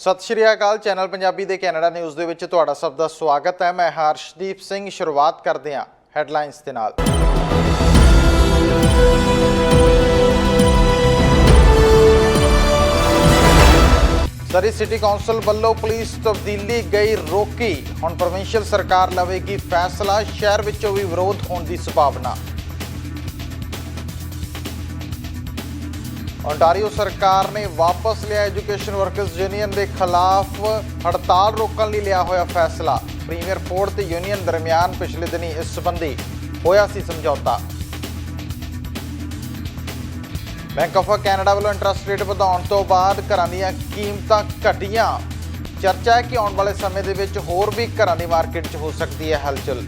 सत श्री अकाल। चैनल पंजाबी दे Canada news दे विच तुहाडा सब दा स्वागत है। मैं हर्षदीप सिंह। शुरुआत करते हैं हैडलाइनस दे नाल। सरी सिटी कौंसल वल्लों पुलिस तब्दीली गई रोकी। हुण प्रोविंशियल सरकार लवेगी फैसला। शहर विचों भी विरोध होने की संभावना। ओंटारियो सरकार ने वापस लिया एजुकेशन वर्कर्स यूनियन के खिलाफ हड़ताल रोकने लिए लिया होया फैसला। प्रीमियर फोर्ड ते यूनियन दरमियान पिछले दिनी इस संबंधी होया सी समझौता। बैंक ऑफ कैनेडा वालों इंटरस्ट रेट वधाउण तो बाद घरां दीयां कीमतां घटियां। चर्चा है कि आने वाले समय दे विच होर भी घरां दी मार्केट च हो सकती है हलचल।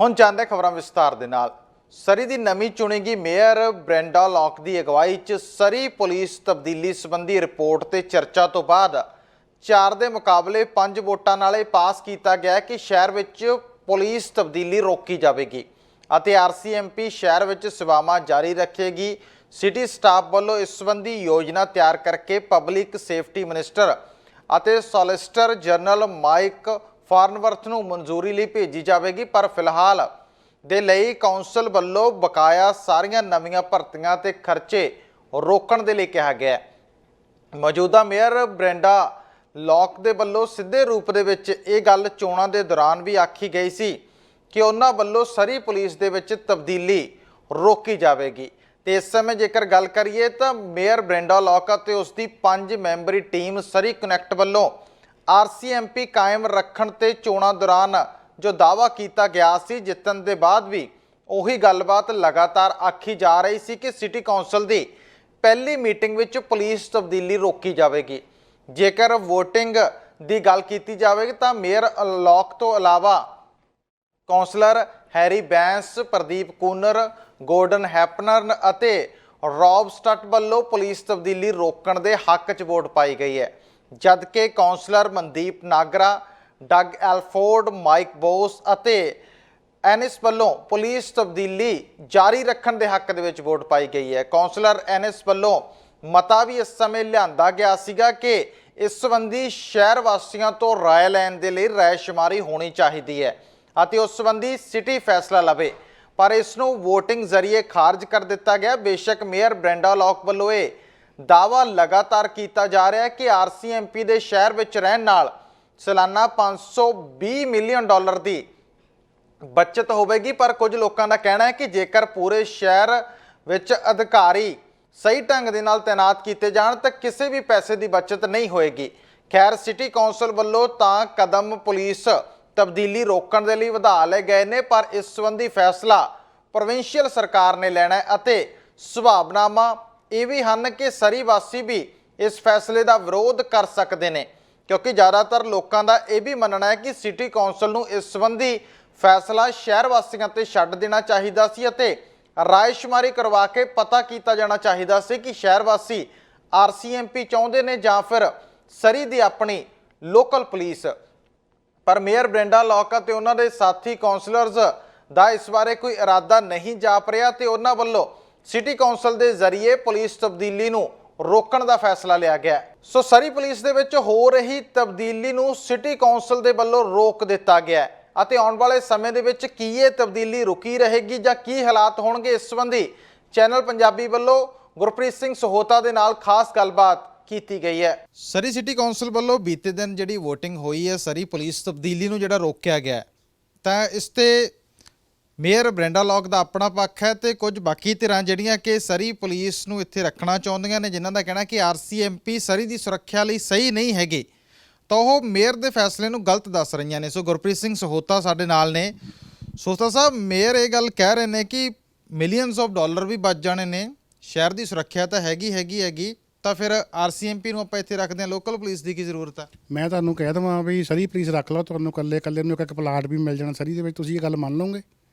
हुण जानदे खबरां विस्तार दे नाल। सरी की नवी चुनी गई मेयर ब्रेंडा लॉक की अगवाई च सरी पुलिस तब्दीली संबंधी रिपोर्ट ते चर्चा तो बाद 4 के मुकाबले 5 वोटां नाल पास किया गया कि शहर विच पुलिस तब्दीली रोकी जाएगी और RCMP शहर विच सेवावां जारी रखेगी। सिटी स्टाफ वालों इस संबंधी योजना तैयार करके पब्लिक सेफ्टी मिनिस्टर और सॉलिसिटर जनरल माइक फार्नवर्थ नूं मंजूरी लई भेजी जाएगी, पर फिलहाल दे लई कौंसल वल्लों बकाया सारियां नवीं भर्तियां ते खर्चे रोकण दे लई कहा गया है। मौजूदा मेयर ब्रेंडा लॉक दे वल्लों सीधे रूप दे विच इह गल चोणां दे दौरान भी आखी गई सी कि उन्हां वल्लों सरी पुलिस दे विच तब्दीली रोकी जाएगी। ते इस समय जेकर गल करिए तो मेयर ब्रेंडा लॉक ते उसकी 5 मैंबरी टीम सरी कनैक्ट वल्लों RCMP कायम रखण ते चोणां दौरान जो दावा किया गया सी जितन के बाद भी उही गलबात लगातार आखी जा रही सी कि सिटी कौंसल की पहली मीटिंग विच पुलिस तब्दीली रोकी जाएगी। जेकर वोटिंग की गल की जाएगी तो मेयर लॉक तो अलावा councillor Harry Bains, Pradeep Kooner, Gordon Hepner अते रॉब स्टट वल्लों पुलिस तब्दीली रोकण दे हक च वोट पाई गई है, जबकि कौंसलर मनदीप नागरा, डग एल्फोर्ड, माइक बोस अते एनिस वल्लों पुलिस तब्दीली जारी रखण दे हक दे विच वोट पाई गई है। कौंसलर एनिस वल्लों मता भी इस समय लिआंदा गया सीगा कि इस संबंधी शहर वासियों तो राय लैण दे लई रायशुमारी होनी चाहिदी है अते उस संबंधी सिटी फैसला लवे, पर इसनूं वोटिंग जरिए खारिज कर दिता गया। बेशक मेयर ब्रेंडा लॉक वल्लों ये दावा लगातार किया जा रहा है कि RCMP दे शहर विच रहण नाल सालाना $520 मिलियन की बचत होगी, पर कुछ लोगों का कहना है कि जेकर पूरे शहर विच अधिकारी सही ढंग दे नाल तैनात किए जाण तो किसी भी पैसे की बचत नहीं होएगी। खैर सिटी कौंसल वल्लों तां कदम पुलिस तब्दीली रोकण दे लई वधा लए गए ने, पर इस संबंधी फैसला प्रोविंशियल सरकार ने लेना है अते सुभावनावां ये भी हन कि सरी वासी भी इस फैसले का विरोध कर सकते हैं, क्योंकि ज़्यादातर लोगों का यह भी मनना है कि सिटी कौंसल नूं इस संबंधी फैसला शहर वासियों ते छड्ड देना चाहिए सी अते रायशुमारी करवा के पता किया जाना चाहिए सी कि शहर वासी RCMP चाहुंदे ने जां फिर सरी दी अपनी लोकल पुलिस। पर मेयर ब्रेंडा लॉक ते उन्हां दे साथी कौंसलर्स दा इस बारे कोई इरादा नहीं जाप रहा ते उन्हां वल्लों सिटी कौंसल दे जरिए पुलिस तब्दीली नूं रोकण दा फैसला लिया गया। सो सरी पुलिस दे विच हो रही तब्दीली नूं सिटी कौंसल दे वल्लों रोक दिता गया अते आउण वाले समय दे विच की ये तब्दीली रुकी रहेगी जां की हालात होणगे, इस संबंधी चैनल पंजाबी वल्लों गुरप्रीत सिंह सहोता दे नाल खास गलबात की गई है। सरी सिटी कौंसल वल्लों बीते दिन जिहड़ी वोटिंग हुई है सरी पुलिस तब्दीली नूं जिहड़ा रोकिया गया तां इस ते मेयर ब्रेंडा लॉक का अपना पक्ष है तो कुछ बाकी धिरां जिहड़ियां कि सरी पुलिस नूं इत्थे रखना चाहुंदियां ने, जिन्हां दा कहना कि RCMP सरी की सुरक्षा लई सही नहीं हैगी, तो वह मेयर के फैसले नूं गलत दस रही ने। सो गुरप्रीत सिंह सहोता साडे नाल ने। सहोता साहब, मेयर ये गल कह रहे हैं कि मिलियंस ऑफ डॉलर भी बच जाने ने, शहर की सुरक्षा तो हैगी तो फिर RCMP नूं आपां इत्थे रखदे हां, लोकल पुलिस की जरूरत है। मैं तुहानूं कह देवां भी सरी पुलिस रख लो, तुहानूं कल्ले नूं एक प्लाट भी मिल जाना सरी दे विच, तुसीं ये गल मन लोगे?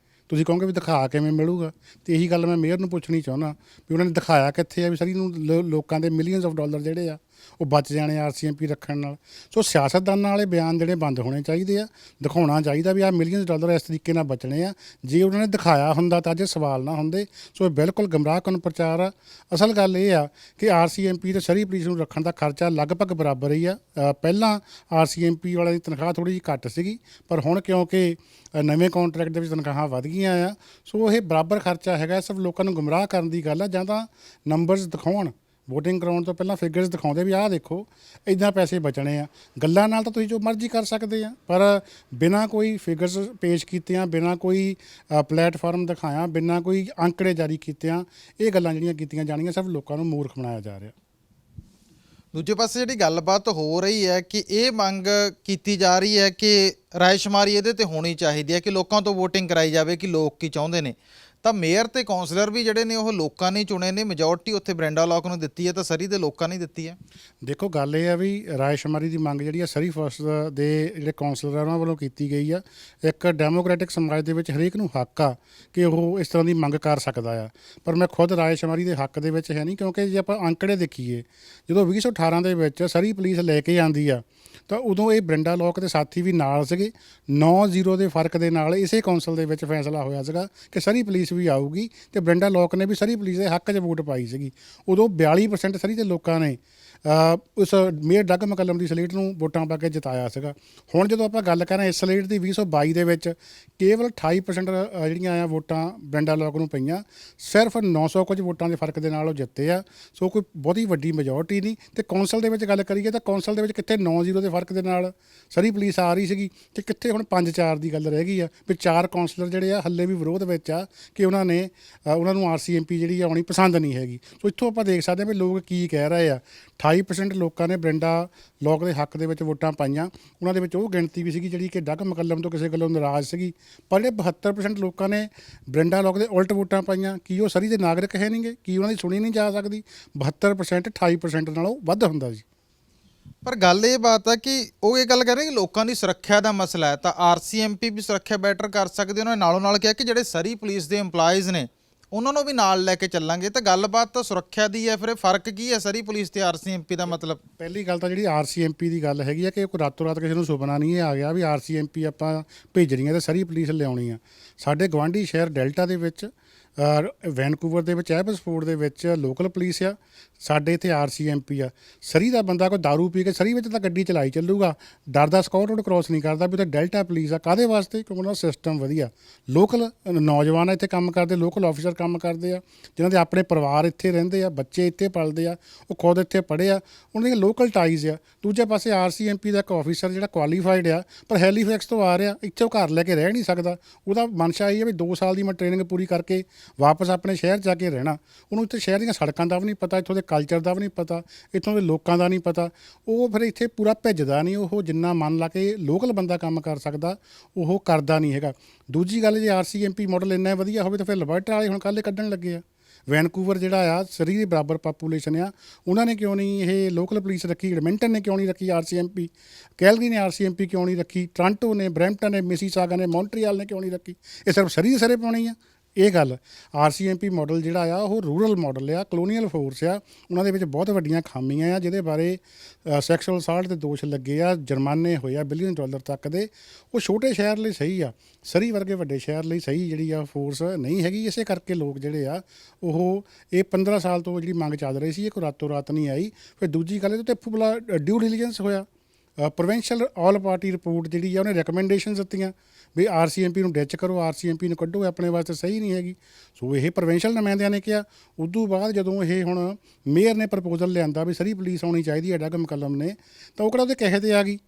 ਤੁਸੀਂ ਕਹੋਗੇ ਵੀ ਦਿਖਾ ਕਿਵੇਂ ਮਿਲੂਗਾ? ਤੇ ਇਹੀ ਗੱਲ ਮੈਂ ਮੇਅਰ ਨੂੰ ਪੁੱਛਣੀ ਚਾਹੁੰਦਾ ਵੀ ਉਹਨਾਂ ਨੇ ਦਿਖਾਇਆ ਕਿੱਥੇ ਆ ਵੀ ਸਰੀ ਨੂੰ ਲੋਕਾਂ ਦੇ ਮਿਲੀਅਨਸ ਆਫ ਡਾਲਰ ਜਿਹੜੇ ਆ ਉਹ ਬਚ ਜਾਣੇ ਆਰਸੀਐਮਪੀ ਰੱਖਣ ਨਾਲ। ਸੋ ਸਿਆਸਤਦਾਨਾਂ ਵਾਲੇ ਬਿਆਨ ਜਿਹੜੇ ਬੰਦ ਹੋਣੇ ਚਾਹੀਦੇ ਆ। ਦਿਖਾਉਣਾ ਚਾਹੀਦਾ ਵੀ ਆਹ ਮਿਲੀਅਨਸ ਡਾਲਰ ਇਸ ਤਰੀਕੇ ਨਾਲ ਬਚਣੇ ਆ। ਜੇ ਉਹਨਾਂ ਨੇ ਦਿਖਾਇਆ ਹੁੰਦਾ ਤਾਂ ਅੱਜ ਸਵਾਲ ਨਾ ਹੁੰਦੇ। ਸੋ ਇਹ ਬਿਲਕੁਲ ਗਮਰਾਹਕੁਨ ਪ੍ਰਚਾਰ ਆ। ਅਸਲ ਗੱਲ ਇਹ ਆ ਕਿ ਆਰਸੀਐਮਪੀ ਤੇ ਸ਼ਹਿਰੀ ਪੁਲਿਸ ਨੂੰ ਰੱਖਣ ਦਾ ਖਰਚਾ ਲਗਭਗ ਬਰਾਬਰ ਹੀ ਆ। ਪਹਿਲਾਂ ਆਰਸੀਐਮਪੀ ਵਾਲਿਆਂ ਦੀ ਤਨਖਾਹ ਥੋੜ੍ਹੀ ਜਿਹੀ ਘੱਟ ਸੀਗੀ, ਪਰ ਹੁਣ ਕਿਉਂਕਿ ਨਵੇਂ ਕੰਟਰੈਕਟ ਦੇ ਵਿੱਚ ਤਨਖਾਹਾਂ ਵੱਧ ਗਈਆਂ ਆ, ਸੋ ਇਹ ਬਰਾਬਰ ਖਰਚਾ ਹੈਗਾ। ਸਿਰਫ ਲੋਕਾਂ ਨੂੰ ਗੁੰਮਰਾਹ ਕਰਨ ਦੀ ਗੱਲ ਆ। ਜਾਂ ਤਾਂ ਨੰਬਰਸ ਦਿਖਾਉਣ, ਵੋਟਿੰਗ ਕਰਾਉਣ ਤੋਂ ਪਹਿਲਾਂ ਫਿਗਰਸ ਦਿਖਾਉਂਦੇ ਵੀ ਆਹ ਦੇਖੋ ਇੱਦਾਂ ਪੈਸੇ ਬਚਣੇ ਆ। ਗੱਲਾਂ ਨਾਲ ਤਾਂ ਤੁਸੀਂ ਜੋ ਮਰਜ਼ੀ ਕਰ ਸਕਦੇ ਆ, ਪਰ ਬਿਨਾਂ ਕੋਈ ਫਿਗਰਸ ਪੇਸ਼ ਕੀਤਿਆਂ, ਬਿਨਾਂ ਕੋਈ ਪਲੇਟਫਾਰਮ ਦਿਖਾਇਆ, ਬਿਨਾਂ ਕੋਈ ਅੰਕੜੇ ਜਾਰੀ ਕੀਤਿਆਂ ਇਹ ਗੱਲਾਂ ਜਿਹੜੀਆਂ ਕੀਤੀਆਂ ਜਾਣੀਆਂ, ਸਿਰਫ ਲੋਕਾਂ ਨੂੰ ਮੂਰਖ ਬਣਾਇਆ ਜਾ ਰਿਹਾ। ਦੂਜੇ ਪਾਸੇ ਜਿਹੜੀ ਗੱਲਬਾਤ ਹੋ ਰਹੀ ਹੈ ਕਿ ਇਹ ਮੰਗ ਕੀਤੀ ਜਾ ਰਹੀ ਹੈ ਕਿ ਰਾਏਸ਼ੁਮਾਰੀ ਇਹਦੇ ਤੇ ਹੋਣੀ ਚਾਹੀਦੀ ਹੈ ਕਿ ਲੋਕਾਂ ਤੋਂ ਵੋਟਿੰਗ ਕਰਾਈ ਜਾਵੇ ਕਿ ਲੋਕ ਕੀ ਚਾਹੁੰਦੇ ਨੇ। ਤਾਂ ਮੇਅਰ ਤੇ ਕੌਂਸਲਰ ਵੀ ਜਿਹੜੇ ਨੇ ਉਹ ਲੋਕਾਂ ਨੇ ਚੁਣੇ ਨੇ। ਮੈਜੋਰਟੀ ਉੱਥੇ ਬ੍ਰੈਂਡਾ ਲੋਕ ਨੂੰ ਦਿੱਤੀ ਹੈ ਤਾਂ ਸਰੀ ਦੇ ਲੋਕਾਂ ਨੇ ਦਿੱਤੀ ਹੈ। ਦੇਖੋ ਗੱਲ ਇਹ ਆ ਵੀ ਰਾਏਸ਼ੁਮਾਰੀ ਦੀ ਮੰਗ ਜਿਹੜੀ ਆ ਸਰੀ ਫਸਟ ਦੇ ਜਿਹੜੇ ਕੌਂਸਲਰ ਉਹਨਾਂ ਵੱਲੋਂ ਕੀਤੀ ਗਈ ਆ। ਇੱਕ ਡੈਮੋਕ੍ਰੈਟਿਕ ਸਮਾਜ ਦੇ ਵਿੱਚ ਹਰੇਕ ਨੂੰ ਹੱਕ ਆ ਕਿ ਉਹ ਇਸ ਤਰ੍ਹਾਂ ਦੀ ਮੰਗ ਕਰ ਸਕਦਾ ਆ, ਪਰ ਮੈਂ ਖੁਦ ਰਾਏਸ਼ੁਮਾਰੀ ਦੇ ਹੱਕ ਦੇ ਵਿੱਚ ਹੈ ਨਹੀਂ। ਕਿਉਂਕਿ ਜੇ ਆਪਾਂ ਅੰਕੜੇ ਦੇਖੀਏ, ਜਦੋਂ 2018 ਦੇ ਵਿੱਚ ਸਰੀ ਪੁਲਿਸ ਲੈ ਕੇ ਆਂਦੀ ਆ ਤਾਂ ਉਦੋਂ ਇਹ ਬ੍ਰਿੰਡਾ ਲੋਕ ਦੇ ਸਾਥੀ ਵੀ ਨਾਲ ਸੀਗੇ। 9-0 ਦੇ ਫਰਕ ਦੇ ਨਾਲ ਇਸੇ ਕੌਂਸਲ ਦੇ ਵਿੱਚ ਫੈਸਲਾ ਹੋਇਆ ਸੀਗਾ ਕਿ ਸਰੀ ਪੁਲਿਸ ਵੀ ਆਊਗੀ, ਤੇ ਬ੍ਰਿੰਡਾ ਲੋਕ ਨੇ ਵੀ ਸਰੀ ਪੁਲਿਸ ਦੇ ਹੱਕ 'ਚ ਵੋਟ ਪਾਈ ਸੀਗੀ। ਉਦੋਂ 42% ਸਰੀ ਦੇ ਲੋਕਾਂ ਨੇ ਉਸ ਮੇਅਰ ਡੱਗ ਮਕੱਲਮ ਦੀ ਸਲੇਟ ਨੂੰ ਵੋਟਾਂ ਪਾ ਕੇ ਜਿਤਾਇਆ ਸੀਗਾ। ਹੁਣ ਜਦੋਂ ਆਪਾਂ ਗੱਲ ਕਰਾਂ ਇਸ ਸਲੇਟ ਦੀ 2022 ਦੇ ਵਿੱਚ ਕੇਵਲ 28% ਜਿਹੜੀਆਂ ਆ ਵੋਟਾਂ ਬ੍ਰਿੰਡਾ ਲੋਕ ਨੂੰ ਪਈਆਂ। ਸਿਰਫ 900 ਕੁਝ ਵੋਟਾਂ ਦੇ ਫਰਕ ਦੇ ਨਾਲ ਉਹ ਜਿੱਤੇ ਆ। ਸੋ ਕੋਈ ਬਹੁਤੀ ਵੱਡੀ ਮੈਜੋਰਟੀ ਨਹੀਂ। ਤੇ ਕੌਂਸਲ ਦੇ ਵਿੱਚ ਗੱਲ ਕਰੀਏ ਤਾਂ ਕੌਂਸਲ ਦੇ ਵਿੱਚ ਕਿੱਥੇ 9-0 ਦੇ ਫਰਕ ਦੇ ਨਾਲ ਸਰੀ ਪੁਲਿਸ ਆ ਰਹੀ ਸੀਗੀ, ਤੇ ਕਿੱਥੇ ਹੁਣ 5-4 ਦੀ ਗੱਲ ਰਹਿ ਗਈ ਆ। ਵੀ 4 ਕੌਂਸਲਰ ਜਿਹੜੇ ਆ ਹੱਲੇ ਵੀ ਵਿਰੋਧ ਵਿੱਚ ਆ ਕਿ ਉਹਨਾਂ ਨੂੰ ਆਰਸੀਐਮਪੀ ਜਿਹੜੀ ਆਉਣੀ ਪਸੰਦ ਨਹੀਂ ਹੈਗੀ। ਸੋ ਇੱਥੋਂ ਆਪਾਂ ਦੇਖ ਸਕਦੇ ਹਾਂ ਵੀ ਲੋਕ ਕੀ ਕਹਿ ਰਹੇ ਆ। 28% ਲੋਕਾਂ ਨੇ ਬ੍ਰਿੰਡਾ ਲੋਕ ਦੇ ਹੱਕ ਦੇ ਵਿੱਚ ਵੋਟਾਂ ਪਾਈਆਂ। ਉਹਨਾਂ ਦੇ ਵਿੱਚ ਉਹ ਗਿਣਤੀ ਵੀ ਸੀਗੀ ਜਿਹੜੀ ਕਿ ਡੱਗ ਮਕੱਲਮ ਤੋਂ ਕਿਸੇ ਗੱਲੋਂ ਨਾਰਾਜ਼ ਸੀਗੀ। ਪਰ ਜਿਹੜੇ 72% ਲੋਕਾਂ ਨੇ ਬ੍ਰਿੰਡਾ ਲੋਕ ਦੇ ਉਲਟ ਵੋਟਾਂ ਪਾਈਆਂ, ਕੀ ਉਹ ਸਰੀ ਦੇ ਨਾਗਰਿਕ ਹੈ ਨਹੀਂਗੇ? ਕੀ ਉਹਨਾਂ ਦੀ ਸੁਣੀ ਨਹੀਂ ਜਾ ਸਕਦੀ? 72% 28% ਨਾਲੋਂ ਵੱਧ ਹੁੰਦਾ ਜੀ। ਪਰ ਗੱਲ ਇਹ ਬਾਤ ਹੈ ਕਿ ਉਹ ਇਹ ਗੱਲ ਕਰ ਰਹੇ ਕਿ ਲੋਕਾਂ ਦੀ ਸੁਰੱਖਿਆ ਦਾ ਮਸਲਾ ਹੈ, ਤਾਂ ਆਰਸੀਐਮਪੀ ਵੀ ਸੁਰੱਖਿਆ ਬੈਟਰ ਕਰ ਸਕਦੇ। ਉਹਨਾਂ ਨੇ ਨਾਲੋਂ ਨਾਲ ਕਿਹਾ ਕਿ ਜਿਹੜੇ ਸਰੀ ਪੁਲਿਸ ਦੇ EMPLOYEES ਨੇ ਉਹਨਾਂ ਨੂੰ ਵੀ ਨਾਲ ਲੈ ਕੇ ਚੱਲਾਂਗੇ। ਤਾਂ ਗੱਲਬਾਤ ਤਾਂ ਸੁਰੱਖਿਆ ਦੀ ਹੈ, ਫਿਰ ਇਹ ਫਰਕ ਕੀ ਹੈ ਸਰੀ ਪੁਲਿਸ ਤੇ ਆਰਸੀਐਮਪੀ ਦਾ? ਮਤਲਬ ਪਹਿਲੀ ਗੱਲ ਤਾਂ ਜਿਹੜੀ ਆਰਸੀਐਮਪੀ ਦੀ ਗੱਲ ਹੈਗੀ ਆ ਕਿ ਕੋਈ ਰਾਤੋਂ ਰਾਤ ਕਿਸੇ ਨੂੰ ਸੁਪਨਾ ਨਹੀਂ ਆ ਗਿਆ ਵੀ ਆਰਸੀਐਮਪੀ ਆਪਾਂ ਭੇਜਣੀ ਹੈ ਤੇ ਸਰੀ ਪੁਲਿਸ ਲਿਆਉਣੀ ਆ। ਸਾਡੇ ਗਵਾਂਢੀ ਸ਼ਹਿਰ ਡੈਲਟਾ ਦੇ ਵਿੱਚ, ਵੈਨਕੂਵਰ ਦੇ ਵਿੱਚ, ਐਬਸਫੋਰਡ ਦੇ ਵਿੱਚ ਲੋਕਲ ਪੁਲਿਸ ਆ। ਸਾਡੇ ਇੱਥੇ ਆਰਸੀਐਮਪੀ ਆ। ਸਰੀ ਦਾ ਬੰਦਾ ਕੋਈ ਦਾਰੂ ਪੀ ਕੇ ਸਰੀ ਵਿੱਚ ਤਾਂ ਗੱਡੀ ਚਲਾਈ ਚੱਲੂਗਾ, ਡਰਦਾ ਸਕਾਟ ਰੋਡ ਕ੍ਰੋਸ ਨਹੀਂ ਕਰਦਾ। ਵੀ ਤਾਂ ਡੈਲਟਾ ਪੁਲਿਸ ਆ। ਕਾਹਦੇ ਵਾਸਤੇ? ਕਿਉਂਕਿ ਉਹਨਾਂ ਦਾ ਸਿਸਟਮ ਵਧੀਆ। ਲੋਕਲ ਨੌਜਵਾਨ ਇੱਥੇ ਕੰਮ ਕਰਦੇ, ਲੋਕਲ ਆਫੀਸਰ ਕੰਮ ਕਰਦੇ ਆ, ਜਿਨ੍ਹਾਂ ਦੇ ਆਪਣੇ ਪਰਿਵਾਰ ਇੱਥੇ ਰਹਿੰਦੇ ਆ, ਬੱਚੇ ਇੱਥੇ ਪਲਦੇ ਆ, ਉਹ ਖੁਦ ਇੱਥੇ ਪੜ੍ਹੇ ਆ, ਉਹਨਾਂ ਦੀਆਂ ਲੋਕਲ ਟਾਈਜ਼ ਆ। ਦੂਜੇ ਪਾਸੇ ਆਰਸੀਐਮਪੀ ਦਾ ਇੱਕ ਆਫੀਸਰ ਜਿਹੜਾ ਕੁਆਲੀਫਾਈਡ ਆ ਪਰ ਹੈਲੀਫੈਕਸ ਤੋਂ ਆ ਰਿਹਾ, ਇੱਥੇ ਉਹ ਘਰ ਲੈ ਕੇ ਰਹਿ ਨਹੀਂ ਸਕਦਾ। ਉਹਦਾ ਮਨਸ਼ਾ ਇਹ ਹੈ ਵੀ 2 ਸਾਲ ਦੀ ਮੈਂ ਟ੍ਰੇਨਿੰਗ ਪੂਰੀ ਕਰਕੇ ਵਾਪਸ ਆਪਣੇ ਸ਼ਹਿਰ ਜਾ ਕੇ ਰਹਿਣਾ। ਉਹਨੂੰ ਇੱਥੇ ਸ਼ਹਿਰ ਦੀਆਂ ਸੜਕਾਂ ਦਾ ਵੀ ਨਹੀਂ ਪਤਾ, ਇੱਥੋਂ ਦੇ ਕਲਚਰ ਦਾ ਵੀ ਨਹੀਂ ਪਤਾ, ਇੱਥੋਂ ਦੇ ਲੋਕਾਂ ਦਾ ਨਹੀਂ ਪਤਾ। ਉਹ ਫਿਰ ਇੱਥੇ ਪੂਰਾ ਭਿੱਜਦਾ ਨਹੀਂ। ਉਹ ਜਿੰਨਾ ਮੰਨ ਲਾ ਕੇ ਲੋਕਲ ਬੰਦਾ ਕੰਮ ਕਰ ਸਕਦਾ ਉਹ ਕਰਦਾ ਨਹੀਂ ਹੈਗਾ। ਦੂਜੀ ਗੱਲ, ਜੇ ਆਰਸੀਐਮਪੀ ਮਾਡਲ ਇੰਨਾ ਵਧੀਆ ਹੋਵੇ ਤਾਂ ਫਿਰ ਅਲਬਰਟਾ ਵਾਲੇ ਹੁਣ ਕੱਲ੍ਹ ਕੱਢਣ ਲੱਗੇ ਆ। ਵੈਨਕੂਵਰ ਜਿਹੜਾ ਆ ਸਰੀ ਦੇ ਬਰਾਬਰ ਪਾਪੂਲੇਸ਼ਨ ਆ, ਉਹਨਾਂ ਨੇ ਕਿਉਂ ਨਹੀਂ ਇਹ ਲੋਕਲ ਪੁਲਿਸ ਰੱਖੀ? ਐਡਮਿੰਟਨ ਨੇ ਕਿਉਂ ਨਹੀਂ ਰੱਖੀ ਆਰਸੀਐਮਪੀ? ਕੈਲਗਰੀ ਨੇ ਆਰਸੀਐਮਪੀ ਕਿਉਂ ਨਹੀਂ ਰੱਖੀ? ਟੋਰਾਂਟੋ ਨੇ, ਬਰੈਂਪਟਨ ਨੇ, ਮਿਸੀਸਾਗਾ ਨੇ, ਮੌਂਟਰੀਅਲ ਨੇ ਕਿਉਂ ਨਹੀਂ ਰੱਖੀ? ਇਹ ਸਿਰਫ ਸਰੀ ਦੇ ਸਿਰੇ ਪਾਉਣੀ ਆ ਇਹ ਗੱਲ। ਆਰਸੀਐਮਪੀ ਮਾਡਲ ਜਿਹੜਾ ਆ ਉਹ ਰੂਰਲ ਮਾਡਲ ਆ, ਕਲੋਨੀਅਲ ਫੋਰਸ ਆ। ਉਹਨਾਂ ਦੇ ਵਿੱਚ ਬਹੁਤ ਵੱਡੀਆਂ ਖਾਮੀਆਂ ਆ ਜਿਹਦੇ ਬਾਰੇ ਸੈਕਸ਼ੂਅਲ ਅਸਾਲਟ ਦੇ ਦੋਸ਼ ਲੱਗੇ ਆ, ਜੁਰਮਾਨੇ ਹੋਏ ਆ $1 ਬਿਲੀਅਨ ਤੱਕ ਦੇ। ਉਹ ਛੋਟੇ ਸ਼ਹਿਰ ਲਈ ਸਹੀ ਆ, ਸਰੀ ਵਰਗੇ ਵੱਡੇ ਸ਼ਹਿਰ ਲਈ ਸਹੀ ਜਿਹੜੀ ਆ ਫੋਰਸ ਨਹੀਂ ਹੈਗੀ। ਇਸੇ ਕਰਕੇ ਲੋਕ ਜਿਹੜੇ ਆ ਉਹ ਇਹ 15 ਸਾਲ ਤੋਂ ਜਿਹੜੀ ਮੰਗ ਚੱਲ ਰਹੀ ਸੀ, ਇਹ ਕੋਈ ਰਾਤੋਂ ਰਾਤ ਨਹੀਂ ਆਈ। ਫਿਰ ਦੂਜੀ ਗੱਲ, ਇਹਦੇ ਉੱਤੇ ਭਲਾ ਡਿਊ ਡਿਲੀਜੈਂਸ ਹੋਇਆ। ਪ੍ਰੋਵਿੰਸ਼ੀਅਲ ਆਲ ਪਾਰਟੀ ਰਿਪੋਰਟ ਜਿਹੜੀ ਆ ਉਹਨੇ ਰეკਮੈਂਡੇਸ਼ਨ ਦਿੱਤੀਆਂ ਵੀ ਆਰਸੀਐਮਪੀ ਨੂੰ ਡਿਚ ਕਰੋ, ਆਰਸੀਐਮਪੀ ਨੂੰ ਕੱਢੋ, ਆਪਣੇ ਵਾਸਤੇ ਸਹੀ ਨਹੀਂ ਹੈਗੀ। ਸੋ ਇਹ ਪ੍ਰੋਵਿੰਸ਼ੀਅਲ ਨੁਮਾਇੰਦਿਆਂ ਨੇ ਕਿਹਾ। ਉਦੋਂ ਬਾਅਦ ਜਦੋਂ ਇਹ ਹੁਣ ਮੇਅਰ ਨੇ ਪ੍ਰਪੋਜ਼ਲ ਲਿਆਂਦਾ ਵੀ ਸਰੀ ਪੁਲਿਸ ਆਉਣੀ ਚਾਹੀਦੀ ਹੈ ਡੱਗ ਮਕੱਲਮ ਨੇ, ਤਾਂ ਉਹ ਕਿਹੜਾ ਉਹਦੇ ਕਹੇ 'ਤੇ ਆ ਗਈ।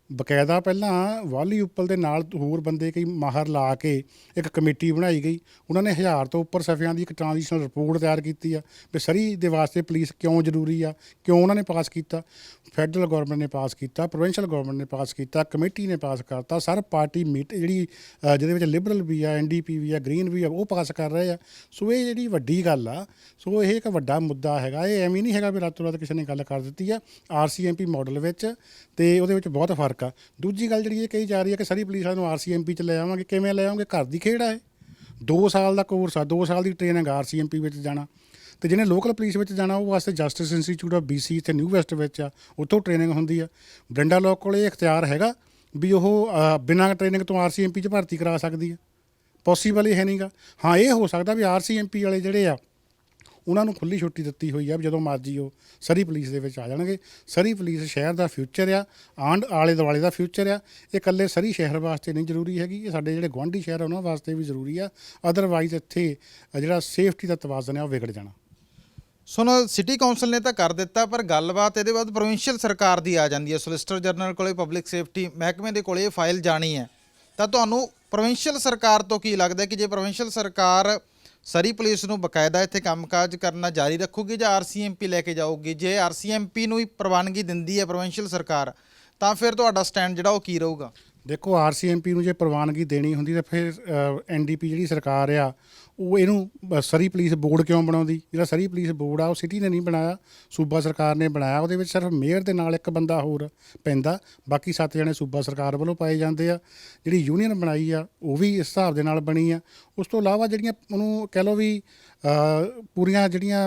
ਬਕਾਇਦਾ ਪਹਿਲਾਂ ਵਾਲੀ ਉੱਪਲ ਦੇ ਨਾਲ ਹੋਰ ਬੰਦੇ ਕਈ ਮਾਹਰ ਲਾ ਕੇ ਇੱਕ ਕਮੇਟੀ ਬਣਾਈ ਗਈ। ਉਹਨਾਂ ਨੇ 1000 ਤੋਂ ਉੱਪਰ ਸਫ਼ਿਆਂ ਦੀ ਇੱਕ ਟ੍ਰਾਂਜੀਸ਼ਨਲ ਰਿਪੋਰਟ ਤਿਆਰ ਕੀਤੀ ਆ ਵੀ ਸਰੀ ਦੇ ਵਾਸਤੇ ਪੁਲਿਸ ਕਿਉਂ ਜ਼ਰੂਰੀ ਆ, ਕਿਉਂ ਉਹਨਾਂ ਨੇ ਪਾਸ ਕੀਤਾ। ਫੈਡਰਲ ਗੌਰਮੈਂਟ ਨੇ ਪਾਸ ਕੀਤਾ, ਪ੍ਰੋਵਿੰਸ਼ੀਅਲ ਗੌਰਮੈਂਟ ਨੇ ਪਾਸ ਕੀਤਾ, ਕਮੇਟੀ ਨੇ ਪਾਸ ਕਰਤਾ। ਸਰ ਪਾਰਟੀ ਮੀਟ ਜਿਹੜੀ ਜਿਹਦੇ ਵਿੱਚ ਲਿਬਰਲ ਵੀ ਆ, NDP ਵੀ ਆ, ਗ੍ਰੀਨ ਵੀ ਆ, ਉਹ ਪਾਸ ਕਰ ਰਹੇ ਆ। ਸੋ ਇਹ ਜਿਹੜੀ ਵੱਡੀ ਗੱਲ ਆ, ਸੋ ਇਹ ਇੱਕ ਵੱਡਾ ਮੁੱਦਾ ਹੈਗਾ। ਇਹ ਐਵੇਂ ਨਹੀਂ ਹੈਗਾ ਵੀ ਰਾਤੋਂ ਰਾਤ ਕਿਸੇ ਨੇ ਗੱਲ ਕਰ ਦਿੱਤੀ ਆ। ਆਰਸੀਐਮਪੀ ਮਾਡਲ ਵਿੱਚ ਤੇ ਉਹਦੇ ਵਿੱਚ ਬਹੁਤ ਫਰਕ। ਦੂਜੀ ਗੱਲ ਜਿਹੜੀ ਇਹ ਕਹੀ ਜਾ ਰਹੀ ਹੈ ਕਿ ਸਰੀ ਪੁਲਿਸ ਨੂੰ ਆਰਸੀਐਮਪੀ 'ਚ ਲੈ ਆਵਾਂਗੇ। ਕਿਵੇਂ ਲੈ ਆਵਾਂਗੇ? ਘਰ ਦੀ ਖੇਡ ਹੈ। 2 ਸਾਲ ਦਾ ਕੋਰਸ ਆ, 2 ਸਾਲ ਦੀ ਟ੍ਰੇਨਿੰਗ ਆਰਸੀਐਮਪੀ ਵਿੱਚ ਜਾਣਾ। ਤੇ ਜਿਹਨੇ ਲੋਕਲ ਪੁਲਿਸ ਵਿੱਚ ਜਾਣਾ ਉਹ ਵਾਸਤੇ ਜਸਟਿਸ ਇੰਸਟੀਚਿਊਟ ਆਫ BC ਇੱਥੇ ਨਿਊ ਵੈਸਟ ਵਿੱਚ ਆ, ਉੱਥੋਂ ਟ੍ਰੇਨਿੰਗ ਹੁੰਦੀ ਆ। ਬਰਿੰਡਾ ਲੋਕ ਕੋਲ ਇਹ ਇਖਤਿਆਰ ਹੈਗਾ ਵੀ ਉਹ ਬਿਨਾਂ ਟ੍ਰੇਨਿੰਗ ਤੋਂ RCMP 'ਚ ਭਰਤੀ ਕਰਾ ਸਕਦੀ ਆ? ਪੋਸੀਬਲ ਹੀ ਹੈ ਨਹੀਂਗਾ। ਹਾਂ, ਇਹ ਹੋ ਸਕਦਾ ਵੀ RCMP ਵਾਲੇ ਜਿਹੜੇ ਆ ਉਹਨਾਂ ਨੂੰ ਖੁੱਲ੍ਹੀ ਛੁੱਟੀ ਦਿੱਤੀ ਹੋਈ ਆ ਵੀ ਜਦੋਂ ਮਰਜ਼ੀ ਉਹ ਸਰੀ ਪੁਲਿਸ ਦੇ ਵਿੱਚ ਆ ਜਾਣਗੇ। ਸਰੀ ਪੁਲਿਸ ਸ਼ਹਿਰ ਦਾ ਫਿਊਚਰ ਆ, ਆਲੇ ਦੁਆਲੇ ਦਾ ਫਿਊਚਰ ਆ। ਇਹ ਇਕੱਲੇ ਸਰੀ ਸ਼ਹਿਰ ਵਾਸਤੇ ਨਹੀਂ ਜ਼ਰੂਰੀ ਹੈਗੀ, ਇਹ ਸਾਡੇ ਜਿਹੜੇ ਗੁਆਂਢੀ ਸ਼ਹਿਰ ਉਹਨਾਂ ਵਾਸਤੇ ਵੀ ਜ਼ਰੂਰੀ ਆ। ਅਦਰਵਾਈਜ਼ ਇੱਥੇ ਜਿਹੜਾ ਸੇਫਟੀ ਦਾ ਤਵਾਜ਼ਨ ਆ ਉਹ ਵਿਗੜ ਜਾਣਾ। ਸੁਣੋ, ਸਿਟੀ ਕੌਂਸਲ ਨੇ ਤਾਂ ਕਰ ਦਿੱਤਾ, ਪਰ ਗੱਲਬਾਤ ਇਹਦੇ ਬਾਅਦ ਪ੍ਰੋਵਿੰਸ਼ੀਅਲ ਸਰਕਾਰ ਦੀ ਆ ਜਾਂਦੀ ਹੈ। ਸੋਲਿਸਿਟਰ ਜਨਰਲ ਕੋਲੇ, ਪਬਲਿਕ ਸੇਫਟੀ ਮਹਿਕਮੇ ਦੇ ਕੋਲੇ ਇਹ ਫਾਈਲ ਜਾਣੀ ਹੈ। ਤਾਂ ਤੁਹਾਨੂੰ ਪ੍ਰੋਵਿੰਸ਼ੀਅਲ ਸਰਕਾਰ ਤੋਂ ਕੀ ਲੱਗਦਾ ਕਿ ਜੇ ਪ੍ਰੋਵਿੰਸ਼ੀਅਲ ਸਰਕਾਰ ਸਰੀ ਪੁਲਿਸ ਨੂੰ ਬਕਾਇਦਾ ਇੱਥੇ ਕੰਮਕਾਜ ਕਰਨਾ ਜਾਰੀ ਰੱਖੂਗੀ ਜਾਂ RCMP ਲੈ ਕੇ ਜਾਊਗੀ? ਜੇ RCMP ਨੂੰ ਹੀ ਪ੍ਰਵਾਨਗੀ ਦਿੰਦੀ ਹੈ ਪ੍ਰੋਵਿੰਸ਼ੀਅਲ ਸਰਕਾਰ, ਤਾਂ ਫਿਰ ਤੁਹਾਡਾ ਸਟੈਂਡ ਜਿਹੜਾ ਉਹ ਕੀ ਰਹੂਗਾ? ਦੇਖੋ, RCMP ਨੂੰ ਜੇ ਪ੍ਰਵਾਨਗੀ ਦੇਣੀ ਹੁੰਦੀ ਤਾਂ ਫਿਰ NDP ਜਿਹੜੀ ਸਰਕਾਰ ਆ ਉਹ ਇਹਨੂੰ ਸਰੀ ਪੁਲਿਸ ਬੋਰਡ ਕਿਉਂ ਬਣਾਉਂਦੀ? ਜਿਹੜਾ ਸਰੀ ਪੁਲਿਸ ਬੋਰਡ ਆ ਉਹ ਸਿਟੀ ਨੇ ਨਹੀਂ ਬਣਾਇਆ, ਸੂਬਾ ਸਰਕਾਰ ਨੇ ਬਣਾਇਆ। ਉਹਦੇ ਵਿੱਚ ਸਿਰਫ ਮੇਅਰ ਦੇ ਨਾਲ ਇੱਕ ਬੰਦਾ ਹੋਰ ਪੈਂਦਾ, ਬਾਕੀ 7 ਜਣੇ ਸੂਬਾ ਸਰਕਾਰ ਵੱਲੋਂ ਪਾਏ ਜਾਂਦੇ ਆ। ਜਿਹੜੀ ਯੂਨੀਅਨ ਬਣਾਈ ਆ ਉਹ ਵੀ ਇਸ ਹਿਸਾਬ ਦੇ ਨਾਲ ਬਣੀ ਆ। ਉਸ ਤੋਂ ਇਲਾਵਾ ਜਿਹੜੀਆਂ ਉਹਨੂੰ ਕਹਿ ਲਓ ਵੀ ਪੂਰੀਆਂ ਜਿਹੜੀਆਂ